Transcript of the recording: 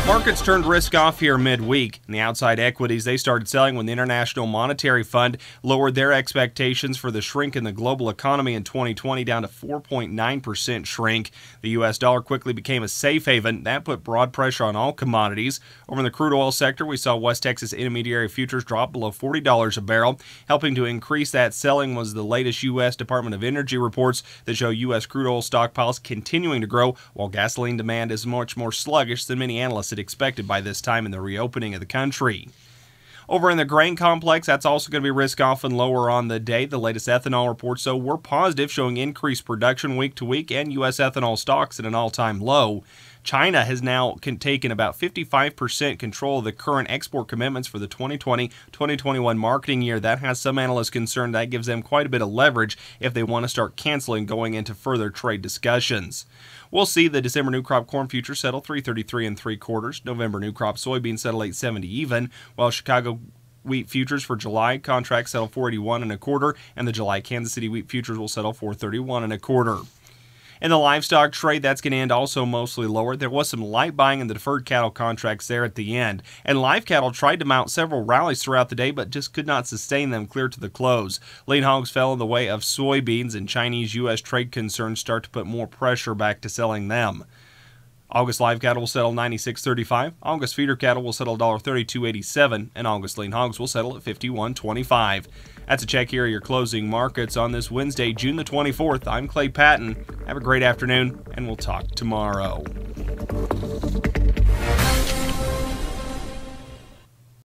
Markets turned risk off here midweek. In the outside equities, they started selling when the International Monetary Fund lowered their expectations for the shrink in the global economy in 2020 down to 4.9% shrink. The U.S. dollar quickly became a safe haven. That put broad pressure on all commodities. Over in the crude oil sector, we saw West Texas Intermediary futures drop below $40 a barrel. Helping to increase that selling was the latest U.S. Department of Energy reports that show U.S. crude oil stockpiles continuing to grow, while gasoline demand is much more sluggish than many analysts had expected by this time in the reopening of the country. Over in the grain complex, that's also going to be risk-off and lower on the day. The latest ethanol reports, though, were positive, showing increased production week to week and U.S. ethanol stocks at an all-time low. China has now taken about 55% control of the current export commitments for the 2020-2021 marketing year. That has some analysts concerned that gives them quite a bit of leverage if they want to start canceling going into further trade discussions. We'll see the December new crop corn futures settle 333 3/4. November new crop soybeans settle 870 even, while Chicago wheat futures for July contracts settle 481 1/4, and the July Kansas City wheat futures will settle 431 1/4. In the livestock trade, that's going to end also mostly lower. There was some light buying in the deferred cattle contracts there at the end. And live cattle tried to mount several rallies throughout the day, but just could not sustain them clear to the close. Lean hogs fell in the way of soybeans, and Chinese-U.S. trade concerns start to put more pressure back to selling them. August live cattle will settle $96.35. August feeder cattle will settle $32.87, and August lean hogs will settle at $51.25. That's a check here of your closing markets on this Wednesday, June the 24th. I'm Clay Patton. Have a great afternoon, and we'll talk tomorrow.